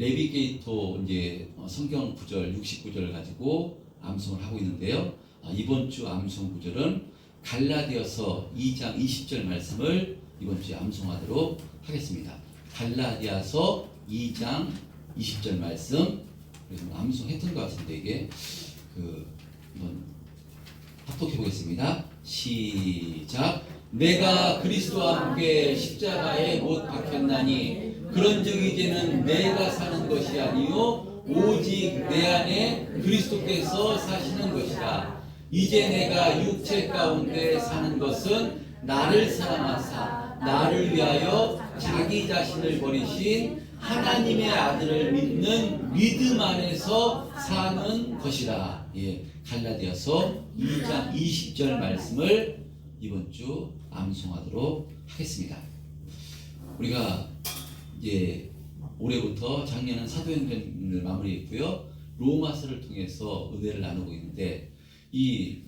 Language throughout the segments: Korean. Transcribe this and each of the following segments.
내비게이터 이제 성경 구절 69절을 가지고 암송을 하고 있는데요. 이번 주 암송 구절은 갈라디아서 2장 20절 말씀을 이번 주에 암송하도록 하겠습니다. 갈라디아서 2장 20절 말씀. 그래서 암송했던 것 같은데 이게 한번 합독해 보겠습니다. 시작. 내가 그리스도와 함께 십자가에 못 박혔나니 그런즉 이제는 내가 사는 것이 아니요 오직 내 안에 그리스도께서 사시는 것이라. 이제 내가 육체 가운데 사는 것은 나를 사랑하사 나를 위하여 자기 자신을 버리신 하나님의 아들을 믿는 믿음 안에서 사는 것이라. 갈라디아서 2장 20절 말씀을 이번 주 암송하도록 하겠습니다. 우리가 이제 올해부터 작년은 사도행전을 마무리했고요. 로마서를 통해서 은혜를 나누고 있는데 이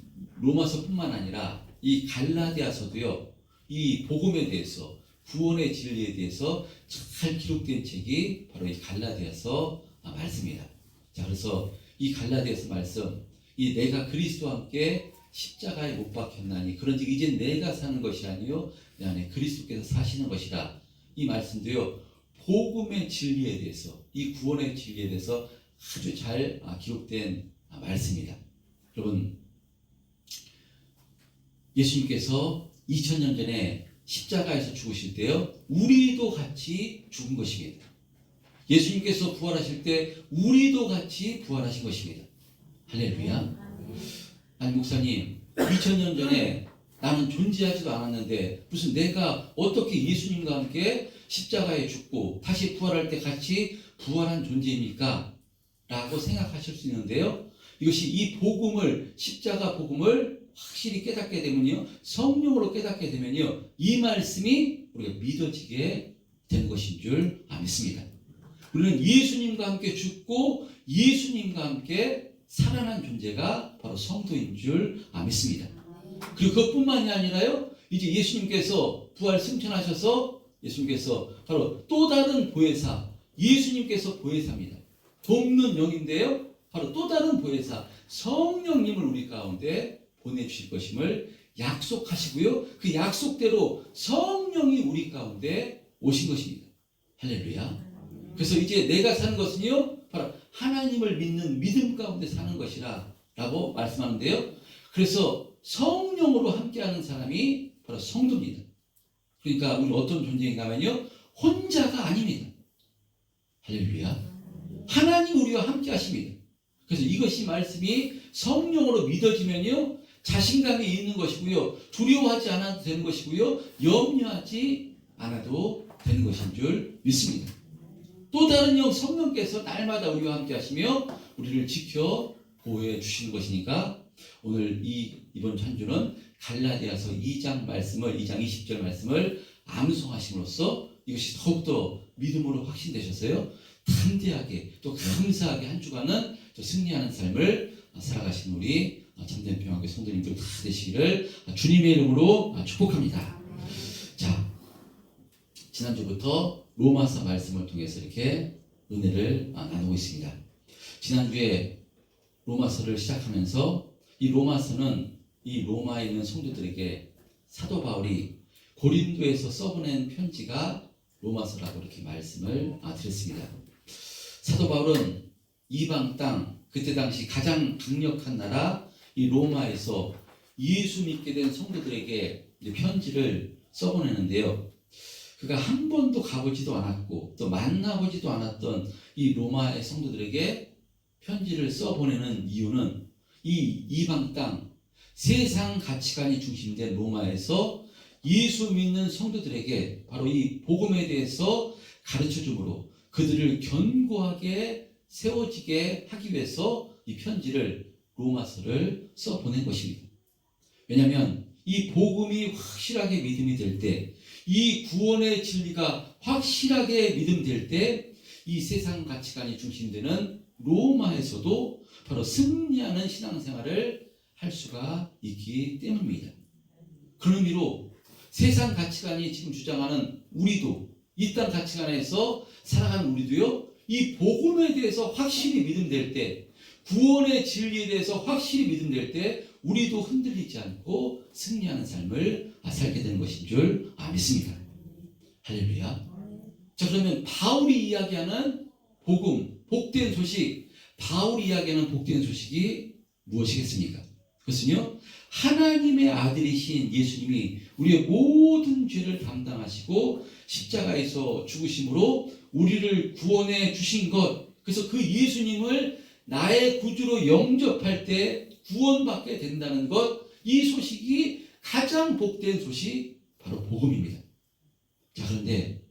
로마서뿐만 아니라 이 갈라디아서도요. 이 복음에 대해서 구원의 진리에 대해서 잘 기록된 책이 바로 이 갈라디아서 말씀입니다. 자, 그래서 이 갈라디아서 말씀, 이 내가 그리스도와 함께 십자가에 못 박혔나니 그런즉 이제 내가 사는 것이 아니요 내 안에 그리스도께서 사시는 것이라. 이 말씀도요 복음의 진리에 대해서, 이 구원의 진리에 대해서 아주 잘 기록된 말씀입니다. 여러분, 예수님께서 2000년 전에 십자가에서 죽으실 때요 우리도 같이 죽은 것입니다. 예수님께서 부활하실 때 우리도 같이 부활하신 것입니다. 할렐루야. 아니 목사님, 2000년 전에 나는 존재하지도 않았는데 무슨 내가 어떻게 예수님과 함께 십자가에 죽고 다시 부활할 때 같이 부활한 존재입니까? 라고 생각하실 수 있는데요, 이것이 이 복음을, 십자가 복음을 확실히 깨닫게 되면요, 성령으로 깨닫게 되면요, 이 말씀이 우리가 믿어지게 되는 것인 줄 믿습니다. 우리는 예수님과 함께 죽고 예수님과 함께 살아난 존재가 바로 성도인 줄 믿습니다. 그리고 그것뿐만이 아니라요, 이제 예수님께서 부활 승천하셔서 예수님께서 바로 또 다른 보혜사, 예수님께서 보혜사입니다. 돕는 영인데요, 바로 또 다른 보혜사 성령님을 우리 가운데 보내주실 것임을 약속하시고요, 그 약속대로 성령이 우리 가운데 오신 것입니다. 할렐루야. 그래서 이제 내가 사는 것은요 바로 하나님을 믿는 믿음 가운데 사는 것이라 라고 말씀하는데요, 그래서 성령으로 함께하는 사람이 바로 성도입니다. 그러니까 우리는 어떤 존재인가 하면요, 혼자가 아닙니다. 할렐루야. 하나님 우리와 함께 하십니다. 그래서 이것이 말씀이 성령으로 믿어지면요 자신감이 있는 것이고요, 두려워하지 않아도 되는 것이고요, 염려하지 않아도 되는 것인 줄 믿습니다. 또 다른 영 성령께서 날마다 우리와 함께 하시며 우리를 지켜 보호해 주시는 것이니까 오늘 이번 한 주는 갈라디아서 2장 말씀을, 2장 20절 말씀을 암송하심으로써 이것이 더욱더 믿음으로 확신되셔서요 담대하게 또 감사하게 한 주간은 또 승리하는 삶을 살아가신 우리 참된 평화교회 성도님들 다 되시기를 주님의 이름으로 축복합니다. 자, 지난주부터 로마서 말씀을 통해서 이렇게 은혜를 나누고 있습니다. 지난주에 로마서를 시작하면서 이 로마서는 이 로마에 있는 성도들에게 사도 바울이 고린도에서 써보낸 편지가 로마서라고 이렇게 말씀을 드렸습니다. 사도 바울은 이방 땅, 그때 당시 가장 강력한 나라 이 로마에서 예수 믿게 된 성도들에게 편지를 써보내는데요, 그가 한 번도 가보지도 않았고 또 만나보지도 않았던 이 로마의 성도들에게 편지를 써보내는 이유는 이 이방 땅, 세상 가치관이 중심된 로마에서 예수 믿는 성도들에게 바로 이 복음에 대해서 가르쳐줌으로 그들을 견고하게 세워지게 하기 위해서 이 편지를, 로마서를 써보낸 것입니다. 왜냐하면 이 복음이 확실하게 믿음이 될 때, 이 구원의 진리가 확실하게 믿음될 때 이 세상 가치관이 중심되는 로마에서도 바로 승리하는 신앙생활을 할 수가 있기 때문입니다. 그런 의미로 세상 가치관이 지금 주장하는 우리도, 이 땅 가치관에서 살아가는 우리도요, 이 복음에 대해서 확실히 믿음될 때, 구원의 진리에 대해서 확실히 믿음될 때 우리도 흔들리지 않고 승리하는 삶을 살게 되는 것인 줄 믿습니다. 할렐루야. 자, 그러면 바울이 이야기하는 복음, 복된 소식, 바울이 이야기하는 복된 소식이 무엇이겠습니까? 그것은요, 하나님의 아들이신 예수님이 우리의 모든 죄를 담당하시고 십자가에서 죽으심으로 우리를 구원해 주신 것, 그래서 그 예수님을 나의 구주로 영접할 때 구원받게 된다는 것, 이 소식이 가장 복된 소식, 바로 복음입니다. 자, 그런데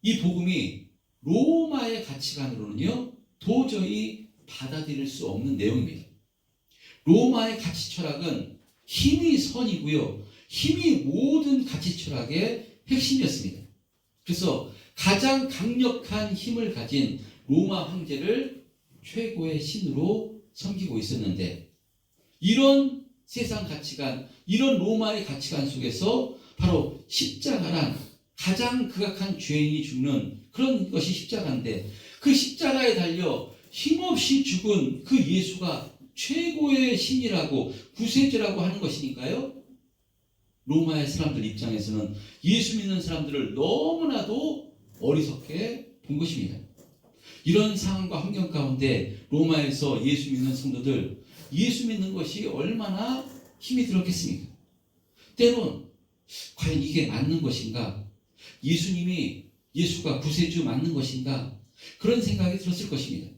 이 복음이 로마의 가치관으로는요, 도저히 받아들일 수 없는 내용입니다. 로마의 가치 철학은 힘이 선이고요, 힘이 모든 가치 철학의 핵심이었습니다. 그래서 가장 강력한 힘을 가진 로마 황제를 최고의 신으로 섬기고 있었는데, 이런 세상 가치관, 이런 로마의 가치관 속에서 바로 십자가란 가장 극악한 죄인이 죽는 그런 것이 십자가인데, 그 십자가에 달려 힘없이 죽은 그 예수가 최고의 신이라고, 구세주라고 하는 것이니까요, 로마의 사람들 입장에서는 예수 믿는 사람들을 너무나도 어리석게 본 것입니다. 이런 상황과 환경 가운데 로마에서 예수 믿는 성도들, 예수 믿는 것이 얼마나 힘이 들었겠습니까? 때론 과연 이게 맞는 것인가? 예수가 구세주 맞는 것인가? 그런 생각이 들었을 것입니다.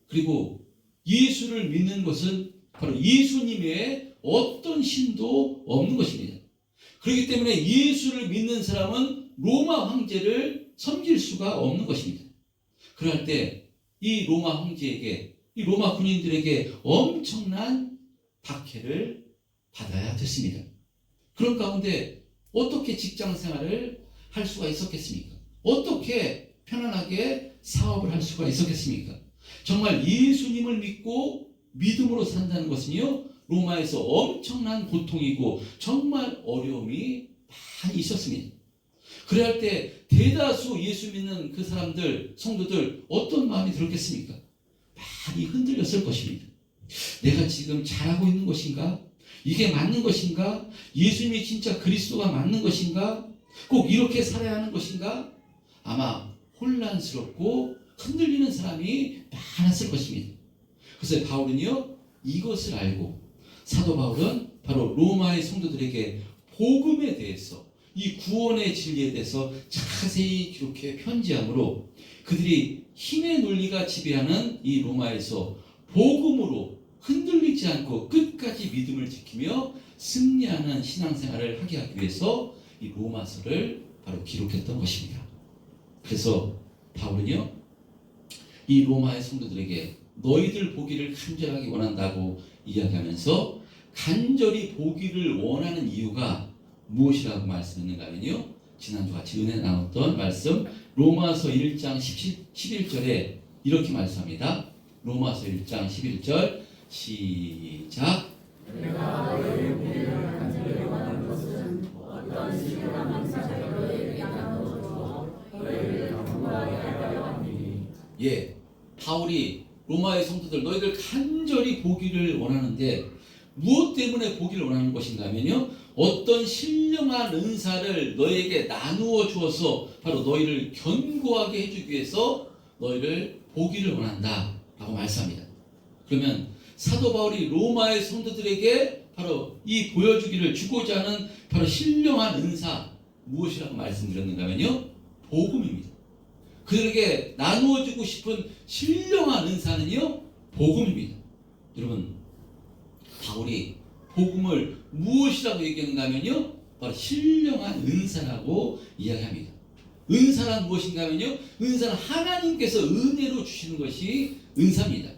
그리고 예수를 믿는 것은 바로 예수님 외에 어떤 신도 없는 것입니다. 그렇기 때문에 예수를 믿는 사람은 로마 황제를 섬길 수가 없는 것입니다. 그럴 때 이 로마 황제에게, 이 로마 군인들에게 엄청난 박해를 받아야 됐습니다. 그런 가운데 어떻게 직장 생활을 할 수가 있었겠습니까? 어떻게 편안하게 사업을 할 수가 있었겠습니까? 정말 예수님을 믿고 믿음으로 산다는 것은요, 로마에서 엄청난 고통이고 정말 어려움이 많이 있었습니다. 그래야 할 때 대다수 예수 믿는 그 사람들, 성도들 어떤 마음이 들었겠습니까? 많이 흔들렸을 것입니다. 내가 지금 잘하고 있는 것인가? 이게 맞는 것인가? 예수님이 진짜 그리스도가 맞는 것인가? 꼭 이렇게 살아야 하는 것인가? 아마 혼란스럽고 흔들리는 사람이 많았을 것입니다. 그래서 바울은요, 이것을 알고, 사도 바울은 바로 로마의 성도들에게 복음에 대해서, 이 구원의 진리에 대해서 자세히 기록해 편지함으로 그들이 힘의 논리가 지배하는 이 로마에서 복음으로 흔들리지 않고 끝까지 믿음을 지키며 승리하는 신앙생활을 하게 하기 위해서 이 로마서를 바로 기록했던 것입니다. 그래서 바울은요, 이 로마의 성도들에게 너희들 보기를 간절하게 원한다고 이야기하면서, 간절히 보기를 원하는 이유가 무엇이라고 말씀했는가 하면요, 지난주 같이 은혜 나눴던 말씀 로마서 1장 11절에 이렇게 말씀합니다. 로마서 1장 11절 시작. 내가 너희를 보기를 간절히 원하는 것은 어떤 시련과 망사를 너희에게 나누어 너희를 공부하게 하려 함이니. 예, 바울이 로마의 성도들, 너희들 간절히 보기를 원하는데 무엇 때문에 보기를 원하는 것인가 하면요, 어떤 신령한 은사를 너희에게 나누어 주어서 바로 너희를 견고하게 해주기 위해서 너희를 보기를 원한다 라고 말씀합니다. 그러면 사도 바울이 로마의 성도들에게 바로 이 보여주기를 주고자 하는 바로 신령한 은사, 무엇이라고 말씀드렸는가 하면요, 복음입니다. 그들에게 나누어 주고 싶은 신령한 은사는요, 복음입니다. 여러분, 바울이 복음을 무엇이라고 얘기하는가 하면요, 바로 신령한 은사라고 이야기합니다. 은사란 무엇인가 하면요, 은사는 하나님께서 은혜로 주시는 것이 은사입니다.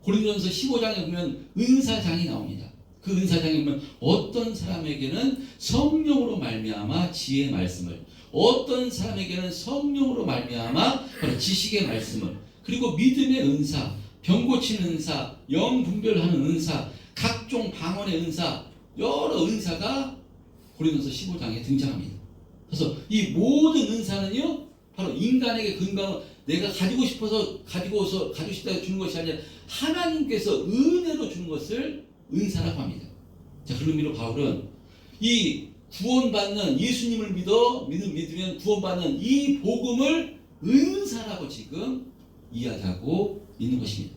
고린도전서 15장에 보면 은사장이 나옵니다. 그 은사장에 보면 어떤 사람에게는 성령으로 말미암아 지혜의 말씀을, 어떤 사람에게는 성령으로 말미암아 바로 지식의 말씀을, 그리고 믿음의 은사, 병 고치는 은사, 영 분별하는 은사, 각종 방언의 은사, 여러 은사가 고린도서 15장에 등장합니다. 그래서 이 모든 은사는요, 바로 인간에게 내가 가지고 싶다 주는 것이 아니라 하나님께서 은혜로 주는 것을 은사라고 합니다. 자, 그런 의미로 바울은 이 구원받는 예수님을 믿으면 구원받는 이 복음을 은사라고 지금 이야기하고 있는 것입니다.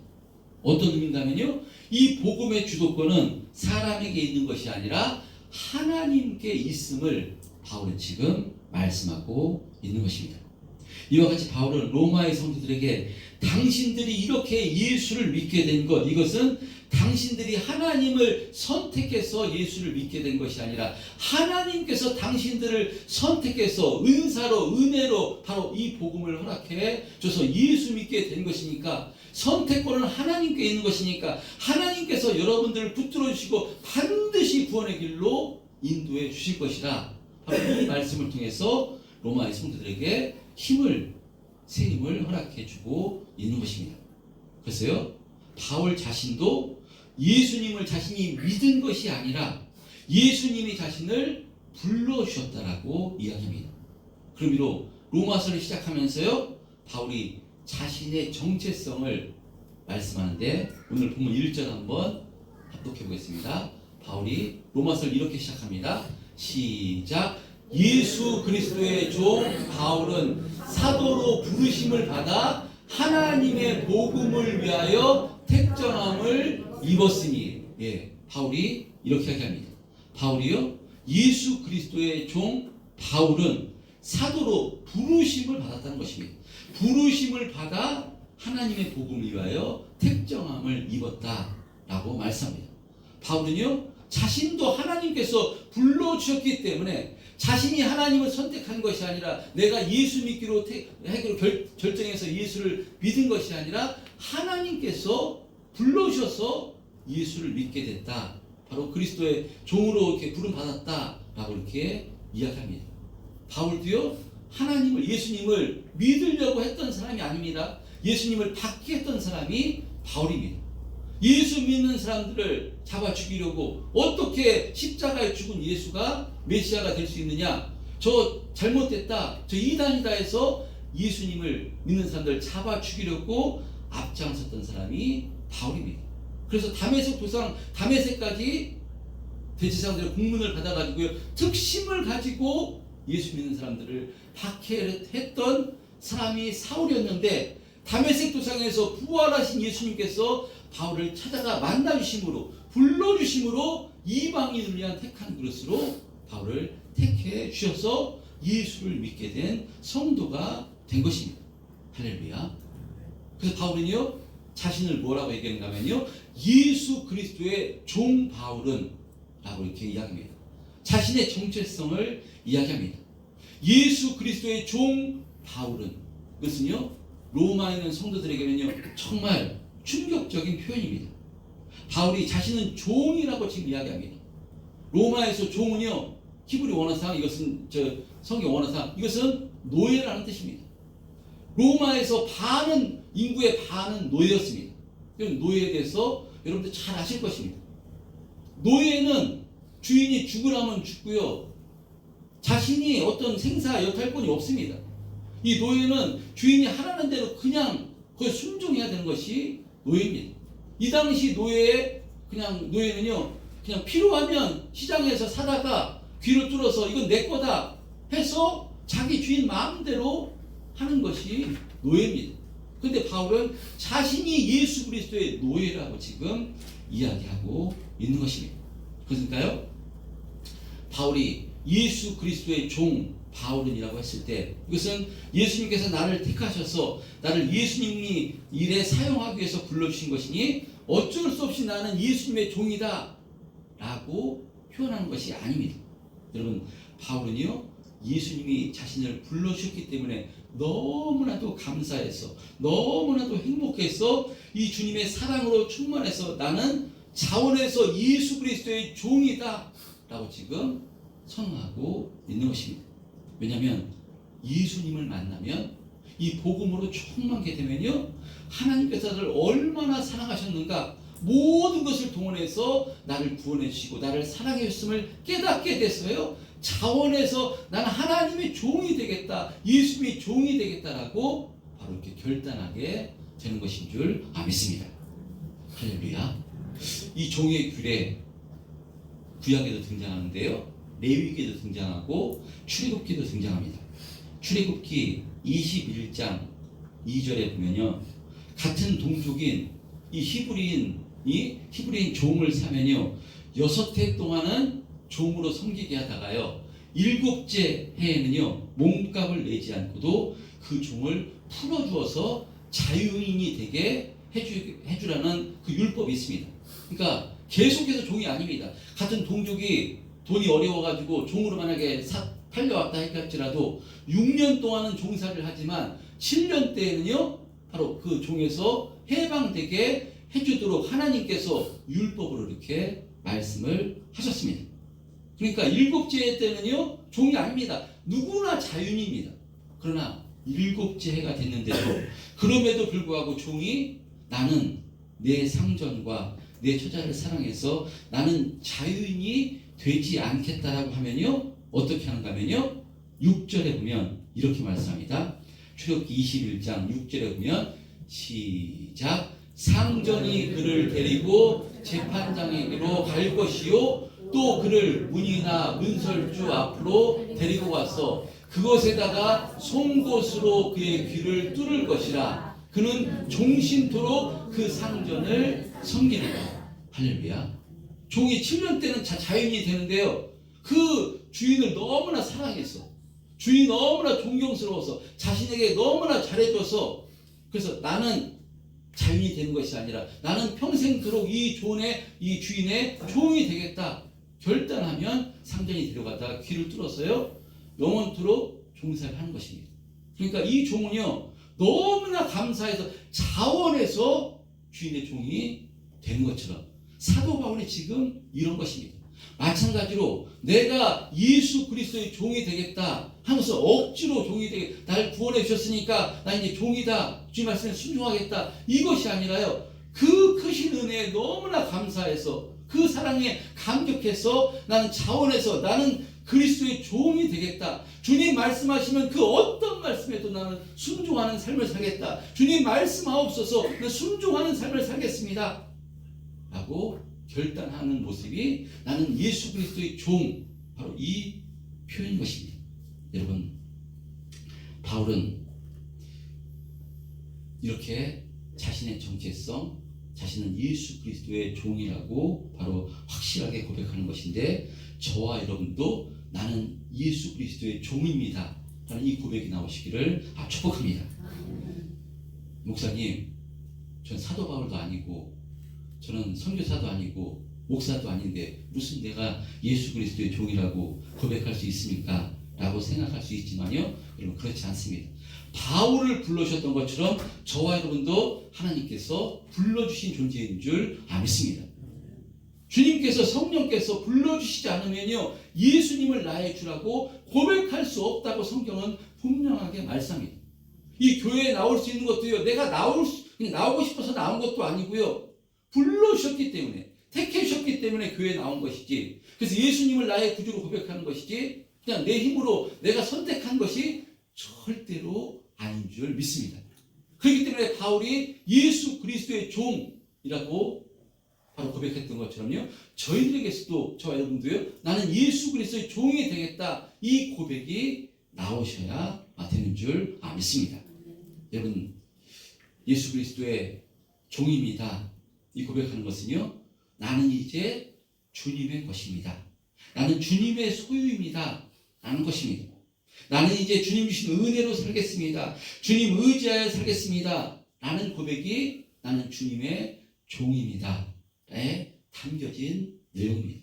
어떤 의미인가 하면요, 이 복음의 주도권은 사람에게 있는 것이 아니라 하나님께 있음을 바울은 지금 말씀하고 있는 것입니다. 이와 같이 바울은 로마의 성도들에게 당신들이 이렇게 예수를 믿게 된 것, 이것은 당신들이 하나님을 선택해서 예수를 믿게 된 것이 아니라 하나님께서 당신들을 선택해서 은사로 은혜로 바로 이 복음을 허락해 줘서 예수 믿게 된 것이니까, 선택권은 하나님께 있는 것이니까 하나님께서 여러분들을 붙들어 주시고 반드시 구원의 길로 인도해 주실 것이라, 바로 이 말씀을 통해서 로마의 성도들에게 새 힘을 허락해 주고 있는 것입니다. 그래서요, 바울 자신도 예수님을 자신이 믿은 것이 아니라 예수님이 자신을 불러주셨다라고 이야기합니다. 그런 의미로 로마서를 시작하면서요, 바울이 자신의 정체성을 말씀하는데, 오늘 본문 1절 한번 합독해 보겠습니다. 바울이 로마서를 이렇게 시작합니다. 시작. 예수 그리스도의 종 바울은 사도로 부르심을 받아 하나님의 복음을 위하여 택정함을 입었으니. 바울이 이렇게 이야기합니다. 바울이요, 예수 그리스도의 종 바울은 사도로 부르심을 받았다는 것입니다. 부르심을 받아 하나님의 복음을 위하여 택정함을 입었다라고 말씀합니다. 바울은요, 자신도 하나님께서 불러주셨기 때문에 자신이 하나님을 선택한 것이 아니라 내가 예수 믿기로 결정해서 예수를 믿은 것이 아니라 하나님께서 불러주셔서 예수를 믿게 됐다. 바로 그리스도의 종으로 이렇게 부름 받았다라고 이렇게 이야기합니다. 바울도요, 예수님을 믿으려고 했던 사람이 아닙니다. 예수님을 받게 했던 사람이 바울입니다. 예수 믿는 사람들을 잡아 죽이려고, 어떻게 십자가에 죽은 예수가 메시아가 될 수 있느냐, 저 잘못됐다, 저 이단이다 해서 예수님을 믿는 사람들을 잡아 죽이려고 앞장섰던 사람이 바울입니다. 그래서 다메섹까지 대제사장들의 공문을 받아가지고요, 특심을 가지고 예수 믿는 사람들을 박해했던 사람이 사울이었는데, 다메섹 도상에서 부활하신 예수님께서 바울을 찾아가 만나주심으로, 불러주심으로 이방인을 위한 택한 그릇으로 바울을 택해 주셔서 예수를 믿게 된 성도가 된 것입니다. 할렐루야. 그래서 바울은요, 자신을 뭐라고 얘기하는가 하면요, 예수 그리스도의 종 바울은 라고 이렇게 이야기합니다. 자신의 정체성을 이야기합니다. 예수 그리스도의 종 바울은, 그것은요, 로마에 있는 성도들에게는요, 정말 충격적인 표현입니다. 바울이 자신은 종이라고 지금 이야기합니다. 로마에서 종은요, 히브리 원어상, 이것은 성경 원어상, 이것은 노예라는 뜻입니다. 로마에서 인구의 반은 노예였습니다. 노예에 대해서 여러분들 잘 아실 것입니다. 노예는 주인이 죽으라면 죽고요, 자신이 어떤 생사 여탈권이 없습니다. 이 노예는 주인이 하라는 대로 그냥 거의 순종해야 되는 것이 노예입니다. 이 당시 노예는요, 그냥 필요하면 시장에서 사다가 귀를 뚫어서 이건 내 거다 해서 자기 주인 마음대로 하는 것이 노예입니다. 그런데 바울은 자신이 예수 그리스도의 노예라고 지금 이야기하고 있는 것입니다. 그러니까요, 바울이 예수 그리스도의 종 바울은이라고 했을 때, 이것은 예수님께서 나를 택하셔서 나를 예수님이 일에 사용하기 위해서 불러주신 것이니 어쩔 수 없이 나는 예수님의 종이다 라고 표현하는 것이 아닙니다. 여러분, 바울은요, 예수님이 자신을 불러주셨기 때문에 너무나도 감사해서, 너무나도 행복해서, 이 주님의 사랑으로 충만해서 나는 자원해서 예수 그리스도의 종이다 라고 지금 선언하고 있는 것입니다. 왜냐하면 예수님을 만나면, 이 복음으로 충만하게 되면요, 하나님께서 나를 얼마나 사랑하셨는가, 모든 것을 동원해서 나를 구원해 주시고 나를 사랑해 주심을 깨닫게 돼서요, 자원해서 나는 하나님의 종이 되겠다, 예수님의 종이 되겠다라고 바로 이렇게 결단하게 되는 것인 줄 믿습니다. 할렐루야. 이 종의 규례 구약에도 등장하는데요, 레위기에도 등장하고 출애굽기도 등장합니다. 출애굽기 21장 2절에 보면요, 같은 동족인 이 히브리인 종을 사면요 6해 동안은 종으로 섬기게 하다가요 7째 해에는요 몸값을 내지 않고도 그 종을 풀어주어서 자유인이 되게 해주라는 그 율법이 있습니다. 그러니까 계속해서 종이 아닙니다. 같은 동족이 돈이 어려워가지고 종으로 만약에 팔려왔다 할지라도 6년 동안은 종사를 하지만 7년 때에는요 바로 그 종에서 해방되게 해주도록 하나님께서 율법으로 이렇게 말씀을 하셨습니다. 그러니까 7째 때는요 종이 아닙니다. 누구나 자유인입니다. 그러나 7째 해가 됐는데도 그럼에도 불구하고 종이 나는 내 상전과 내 처자를 사랑해서 나는 자유인이 되지 않겠다라고 하면요 어떻게 하는가 하면요 6절에 보면 이렇게 말씀합니다. 출애굽기 21장 6절에 보면 시작. 상전이 그를 데리고 재판장에게로 갈 것이요 또 그를 문이나 문설주 앞으로 데리고 와서 그것에다가 송곳으로 그의 귀를 뚫을 것이라. 그는 종신토록 그 상전을 섬기리라. 할렐루야. 종이 7년 때는 자유인이 되는데요, 그 주인을 너무나 사랑해서, 주인이 너무나 존경스러워서, 자신에게 너무나 잘해줘서, 그래서 나는 자유인이 되는 것이 아니라 나는 평생토록 이 주인의 종이 되겠다 결단하면 상전이 데려가다가 귀를 뚫어서요 영원토록 종사를 하는 것입니다. 그러니까 이 종은요 너무나 감사해서 자원해서 주인의 종이 되는 것처럼 사도 바울이 지금 이런 것입니다. 마찬가지로 내가 예수 그리스도의 종이 되겠다 하면서 억지로 종이 되겠다, 나를 구원해 주셨으니까 나 이제 종이다, 주님 말씀에 순종하겠다, 이것이 아니라요 그 크신 은혜에 너무나 감사해서 그 사랑에 감격해서 나는 자원해서 나는 그리스도의 종이 되겠다, 주님 말씀하시면 그 어떤 말씀에도 나는 순종하는 삶을 살겠다, 주님 말씀하옵소서 나는 순종하는 삶을 살겠습니다 라고 결단하는 모습이 나는 예수 그리스도의 종, 바로 이 표현인 것입니다. 여러분, 바울은 이렇게 자신의 정체성, 자신은 예수 그리스도의 종이라고 바로 확실하게 고백하는 것인데, 저와 여러분도 나는 예수 그리스도의 종입니다 라는 이 고백이 나오시기를 축복합니다. 목사님, 전 사도 바울도 아니고 저는 선교사도 아니고 목사도 아닌데 무슨 내가 예수 그리스도의 종이라고 고백할 수 있습니까? 라고 생각할 수 있지만요, 여러분 그렇지 않습니다. 바울을 불러주셨던 것처럼 저와 여러분도 하나님께서 불러주신 존재인 줄 믿습니다. 주님께서, 성령께서 불러주시지 않으면요 예수님을 나의 주라고 고백할 수 없다고 성경은 분명하게 말씀합니다. 이 교회에 나올 수 있는 것도요 내가 그냥 나오고 싶어서 나온 것도 아니고요, 불러주셨기 때문에, 택해 주셨기 때문에 교회에 나온 것이지, 그래서 예수님을 나의 구주로 고백하는 것이지 그냥 내 힘으로 내가 선택한 것이 절대로 아닌 줄 믿습니다. 그렇기 때문에 바울이 예수 그리스도의 종이라고 바로 고백했던 것처럼요, 저희들에게서도, 저와 여러분도요 나는 예수 그리스도의 종이 되겠다, 이 고백이 나오셔야 되는 줄 믿습니다. 여러분, 예수 그리스도의 종입니다, 이 고백하는 것은요 나는 이제 주님의 것입니다, 나는 주님의 소유입니다 라는 것입니다. 나는 이제 주님 주신 은혜로 살겠습니다, 주님 의지하여 살겠습니다 라는 고백이 나는 주님의 종입니다 에 담겨진 내용입니다.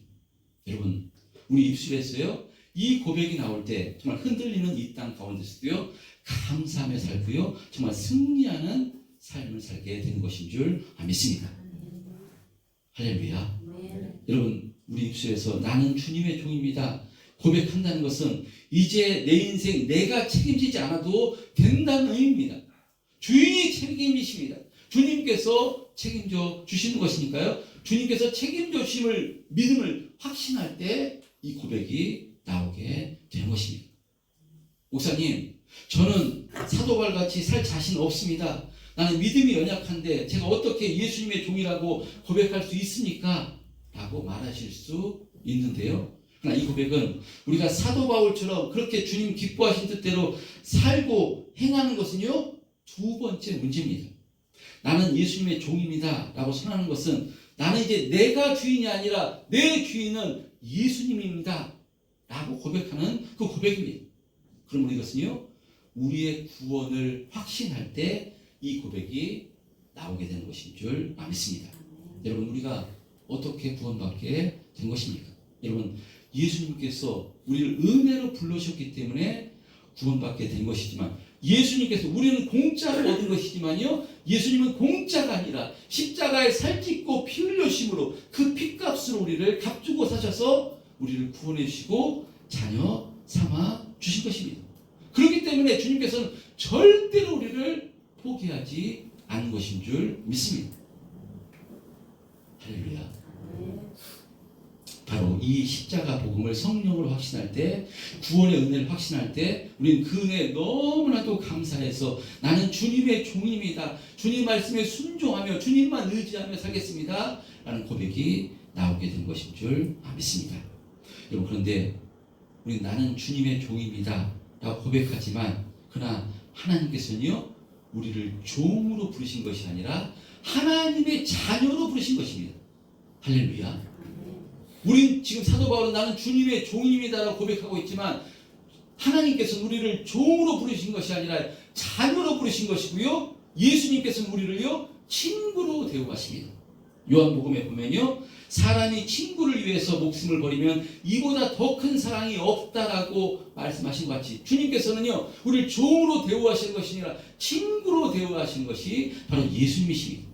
여러분, 우리 입술에서요 이 고백이 나올 때 정말 흔들리는 이 땅 가운데서도요 감사하며 살고요 정말 승리하는 삶을 살게 되는 것인 줄 믿습니다. 할렐루야. 여러분, 우리 입술에서 나는 주님의 종입니다 고백한다는 것은 이제 내 인생 내가 책임지지 않아도 된다는 의미입니다. 주인이 책임이십니다. 주님께서 책임져 주시는 것이니까요, 주님께서 책임져 주심을, 믿음을 확신할 때 이 고백이 나오게 되는 것입니다. 목사님, 저는 사도 바울 같이 살 자신 없습니다. 나는 믿음이 연약한데 제가 어떻게 예수님의 종이라고 고백할 수 있습니까? 라고 말하실 수 있는데요. 그러나 이 고백은 우리가 사도 바울처럼 그렇게 주님 기뻐하신 뜻대로 살고 행하는 것은요, 두 번째 문제입니다. 나는 예수님의 종입니다 라고 선언하는 것은 나는 이제 내가 주인이 아니라 내 주인은 예수님입니다 라고 고백하는 그 고백입니다. 그러므로 이것은요, 우리의 구원을 확신할 때 이 고백이 나오게 되는 것인 줄 믿습니다. 여러분, 우리가 어떻게 구원받게 된 것입니까? 여러분, 예수님께서 우리를 은혜로 불러주셨기 때문에 구원받게 된 것이지만, 예수님께서 우리는 공짜로 얻은 것이지만요, 예수님은 공짜가 아니라 십자가에 살찢고 피 흘려심으로 그 피값으로 우리를 값주고 사셔서 우리를 구원해 주시고 자녀 삼아 주신 것입니다. 그렇기 때문에 주님께서는 절대로 우리를 포기하지 않은 것인 줄 믿습니다. 할렐루야. 바로 이 십자가 복음을 성령으로 확신할 때, 구원의 은혜를 확신할 때 우리는 그 은혜에 너무나도 감사해서 나는 주님의 종입니다, 주님 말씀에 순종하며 주님만 의지하며 살겠습니다 라는 고백이 나오게 된 것인 줄 믿습니다. 여러분, 그런데 우리는 나는 주님의 종입니다 라고 고백하지만, 그러나 하나님께서는요, 우리를 종으로 부르신 것이 아니라 하나님의 자녀로 부르신 것입니다. 할렐루야. 우린 지금 사도 바울은 나는 주님의 종입니다라고 고백하고 있지만, 하나님께서는 우리를 종으로 부르신 것이 아니라 자녀로 부르신 것이고요, 예수님께서는 우리를요, 친구로 대우하십니다. 요한복음에 보면요, 사람이 친구를 위해서 목숨을 버리면 이보다 더 큰 사랑이 없다라고 말씀하신 것 같이, 주님께서는요, 우리를 종으로 대우하시는 것이 아니라 친구로 대우하시는 것이 바로 예수님이십니다.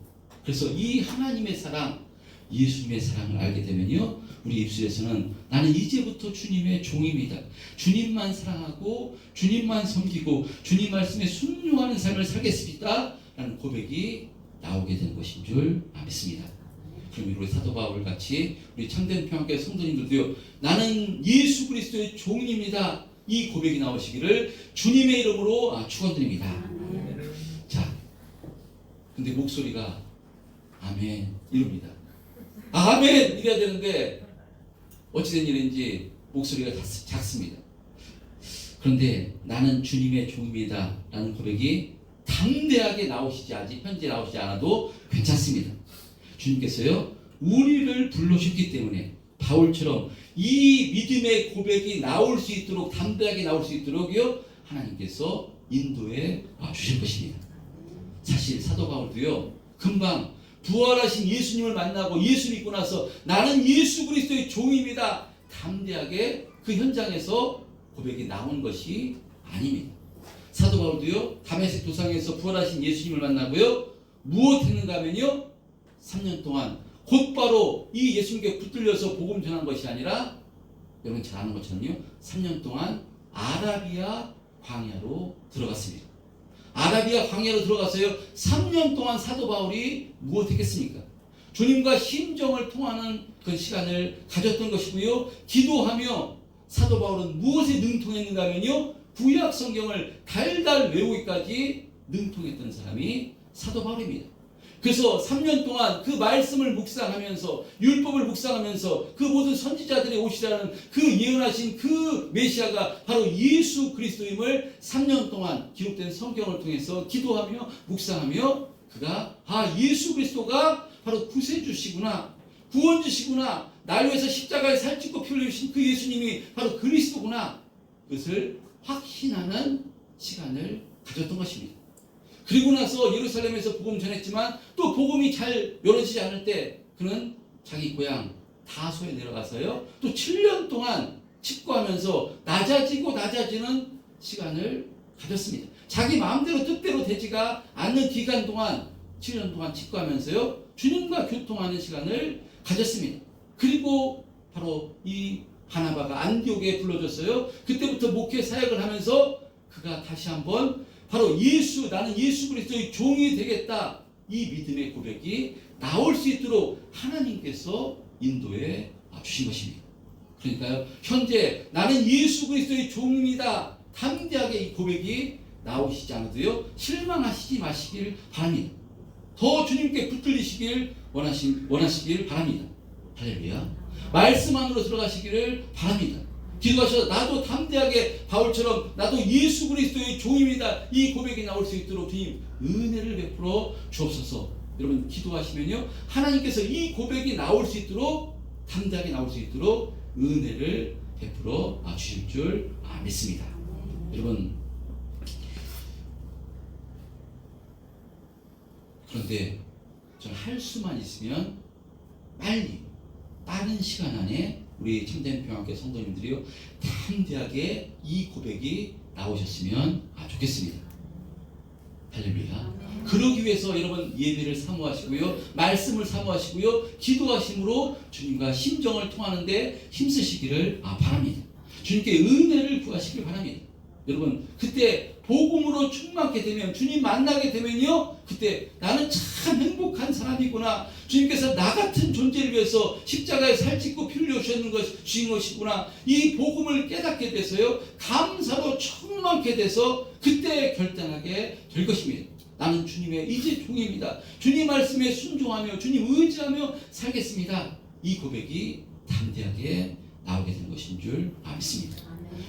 그래서 이 하나님의 사랑, 예수님의 사랑을 알게 되면요, 우리 입술에서는 나는 이제부터 주님의 종입니다, 주님만 사랑하고 주님만 섬기고 주님 말씀에 순종하는 삶을 살겠습니다 라는 고백이 나오게 된 것인 줄 믿습니다. 그럼 우리 사도 바울 같이 우리 참된 평화교회 성도님들도요, 나는 예수 그리스도의 종입니다, 이 고백이 나오시기를 주님의 이름으로 축원드립니다. 자, 근데 목소리가 아멘 이럽니다. 아멘 이래야 되는데 어찌된 일인지 목소리가 작습니다. 그런데 나는 주님의 종입니다 라는 고백이 담대하게 나오시지, 아직 현재 나오시지 않아도 괜찮습니다. 주님께서요, 우리를 불러주셨기 때문에 바울처럼 이 믿음의 고백이 나올 수 있도록, 담대하게 나올 수 있도록요, 하나님께서 인도해 주실 것입니다. 사실 사도 바울도요, 금방 부활하신 예수님을 만나고 예수 믿고 나서 나는 예수 그리스도의 종입니다, 담대하게 그 현장에서 고백이 나온 것이 아닙니다. 사도 바울도요, 다메섹 도상에서 부활하신 예수님을 만나고요, 무엇 했는가 하면요, 3년 동안 곧바로 이 예수님께 붙들려서 복음 전한 것이 아니라, 여러분 잘 아는 것처럼요, 3년 동안 아라비아 광야로 들어갔습니다. 아라비아 광야로 들어가서요, 3년 동안 사도 바울이 무엇 했겠습니까? 주님과 심정을 통하는 그 시간을 가졌던 것이고요, 기도하며 사도 바울은 무엇에 능통했는가 하면요, 구약 성경을 달달 외우기까지 능통했던 사람이 사도 바울입니다. 그래서 3년 동안 그 말씀을 묵상하면서, 율법을 묵상하면서 그 모든 선지자들이 오시라는 그 예언하신 그 메시아가 바로 예수 그리스도임을 3년 동안 기록된 성경을 통해서 기도하며 묵상하며, 그가 예수 그리스도가 바로 구세주시구나, 구원주시구나, 나를 위해서 십자가에 살찌고 피 흘리신 그 예수님이 바로 그리스도구나, 그것을 확신하는 시간을 가졌던 것입니다. 그리고 나서 예루살렘에서 복음 전했지만 또 복음이 잘 열어지지 않을 때 그는 자기 고향 다소에 내려가서요, 또 7년 동안 집거하면서 낮아지고 낮아지는 시간을 가졌습니다. 자기 마음대로 뜻대로 되지가 않는 기간 동안 7년 동안 집거하면서요, 주님과 교통하는 시간을 가졌습니다. 그리고 바로 이 바나바가 안디옥에 불러줬어요. 그때부터 목회 사역을 하면서 그가 다시 한번 바로 나는 예수 그리스도의 종이 되겠다, 이 믿음의 고백이 나올 수 있도록 하나님께서 인도해 주신 것입니다. 그러니까요, 현재 나는 예수 그리스도의 종입니다, 담대하게 이 고백이 나오시지 않아도요 실망하시지 마시길 바랍니다. 더 주님께 붙들리시길 원하시길 바랍니다. 할렐루야. 말씀 안으로 들어가시기를 바랍니다. 기도하셔서 나도 담대하게 바울처럼 나도 예수 그리스도의 종입니다, 이 고백이 나올 수 있도록 주님 은혜를 베풀어 주옵소서. 여러분 기도하시면요 하나님께서 이 고백이 나올 수 있도록, 담대하게 나올 수 있도록 은혜를 베풀어 주실 줄 믿습니다. 여러분, 그런데 저는 할 수만 있으면 빠른 시간 안에 우리 참된 평화교회 성도님들이요 담대하게 이 고백이 나오셨으면 좋겠습니다. 할렐루야. 그러기 위해서 여러분 예배를 사모하시고요, 말씀을 사모하시고요, 기도하심으로 주님과 심정을 통하는데 힘쓰시기를 바랍니다. 주님께 은혜를 구하시길 바랍니다. 여러분 그때 복음으로 충만하게 되면, 주님 만나게 되면요 그때 나는 참 행복한 사람이구나, 주님께서 나 같은 존재를 위해서 십자가에 살짓고 피를 주신 것이구나, 이 복음을 깨닫게 돼서요 감사로 충만하게 돼서 그때 결단하게 될 것입니다. 나는 주님의 이제 종입니다, 주님 말씀에 순종하며 주님 의지하며 살겠습니다. 이 고백이 담대하게 나오게 되는 것인 줄 믿습니다.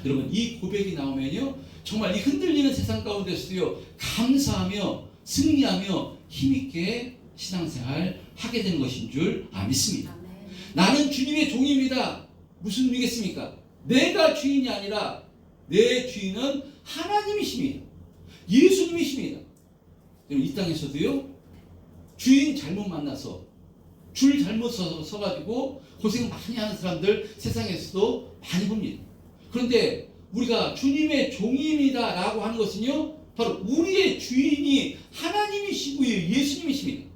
여러분 이 고백이 나오면요 정말 이 흔들리는 세상 가운데서도요 감사하며 승리하며 힘있게 신앙생활 하게 되는 것인 줄 믿습니다. 나는 주님의 종입니다. 무슨 의미겠습니까? 내가 주인이 아니라 내 주인은 하나님이십니다. 예수님이십니다. 이 땅에서도요 주인 잘못 만나서 줄 잘못 서가지고 고생 많이 하는 사람들 세상에서도 많이 봅니다. 그런데 우리가 주님의 종입니다 라고 하는 것은요 바로 우리의 주인이 하나님이시고요 예수님이십니다.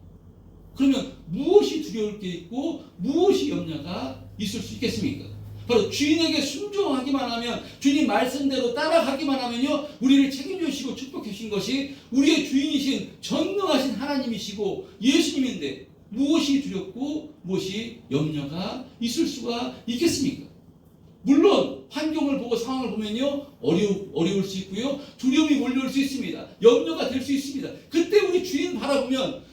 그러면 무엇이 두려울 게 있고 무엇이 염려가 있을 수 있겠습니까? 바로 주인에게 순종하기만 하면, 주님 말씀대로 따라가기만 하면요 우리를 책임져 주시고 축복해 주신 것이 우리의 주인이신 전능하신 하나님이시고 예수님인데 무엇이 두렵고 무엇이 염려가 있을 수가 있겠습니까? 물론 환경을 보고 상황을 보면요 어려울 수 있고요 두려움이 몰려올 수 있습니다. 염려가 될 수 있습니다. 그때 우리 주인 바라보면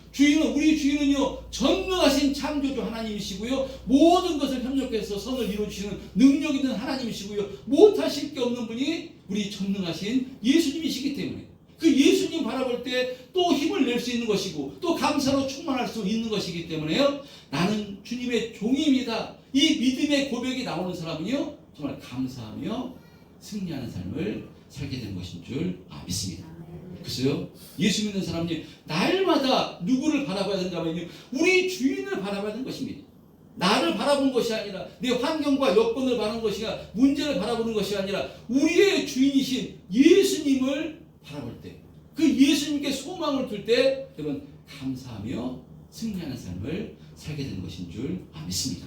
우리 주인은요 전능하신 창조주 하나님이시고요 모든 것을 협력해서 선을 이루어주시는 능력 있는 하나님이시고요 못하실 게 없는 분이 우리 전능하신 예수님이시기 때문에 그 예수님 바라볼 때 또 힘을 낼 수 있는 것이고 또 감사로 충만할 수 있는 것이기 때문에요 나는 주님의 종입니다, 이 믿음의 고백이 나오는 사람은요 정말 감사하며 승리하는 삶을 살게 되는 것인 줄 믿습니다. 그래서요 예수 믿는 사람이 날마다 누구를 바라봐야 된다면요 우리 주인을 바라봐야 되는 것입니다. 나를 바라보는 것이 아니라 내 환경과 여건을 바라보는 것이 아니라 문제를 바라보는 것이 아니라 우리의 주인이신 예수님을 바라볼 때, 그 예수님께 소망을 둘 때 여러분 감사하며 승리하는 삶을 살게 되는 것인 줄 믿습니다.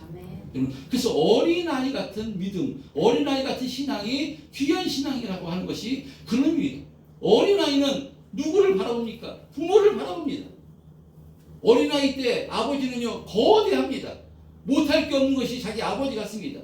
여러분 그래서 어린아이 같은 믿음, 어린아이 같은 신앙이 귀한 신앙이라고 하는 것이 그런 의미입니다. 어린아이는 누구를 바라봅니까? 부모를 바라봅니다. 어린아이 때 아버지는요 거대합니다. 못할 게 없는 것이 자기 아버지 같습니다.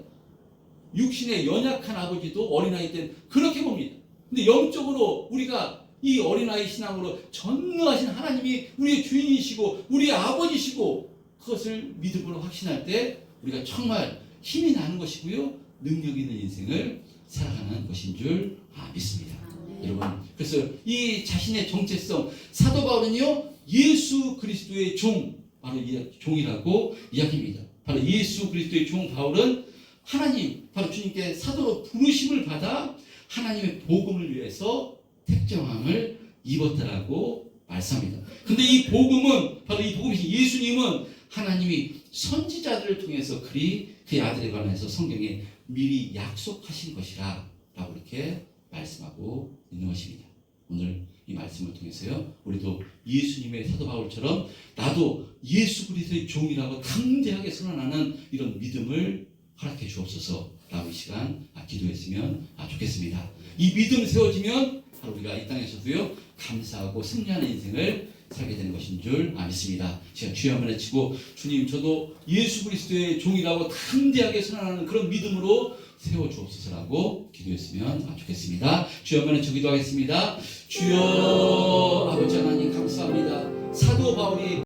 육신의 연약한 아버지도 어린아이 때는 그렇게 봅니다. 근데 영적으로 우리가 이 어린아이 신앙으로 전능하신 하나님이 우리의 주인이시고 우리의 아버지시고 그것을 믿음으로 확신할 때 우리가 정말 힘이 나는 것이고요 능력 있는 인생을 살아가는 것인 줄 믿습니다. 여러분 그래서 이 자신의 정체성, 사도 바울은요 예수 그리스도의 종, 바로 이 종이라고 이야기합니다. 바로 예수 그리스도의 종 바울은 하나님, 바로 주님께 사도로 부르심을 받아 하나님의 복음을 위해서 택정함을 입었다라고 말씀합니다. 근데 이 복음은, 바로 이 복음이신 예수님은 하나님이 선지자들을 통해서 그의 아들에 관해서 성경에 미리 약속하신 것이라 라고 이렇게 말씀하고 있는 것입니다. 오늘 이 말씀을 통해서요 우리도 예수님의 사도 바울처럼 나도 예수 그리스도의 종이라고 담대하게 선언하는 이런 믿음을 허락해 주옵소서 라고 이 시간 기도했으면 좋겠습니다. 이 믿음 세워지면 바로 우리가 이 땅에서도요 감사하고 승리하는 인생을 살게 되는 것인 줄 믿습니다. 제가 주여 한번 외치고 주님 저도 예수 그리스도의 종이라고 담대하게 선언하는 그런 믿음으로 세워주옵소서라고 기도했으면 좋겠습니다. 주여 한번 저 기도하겠습니다. 주여 아버지 하나님 감사합니다. 사도 바울이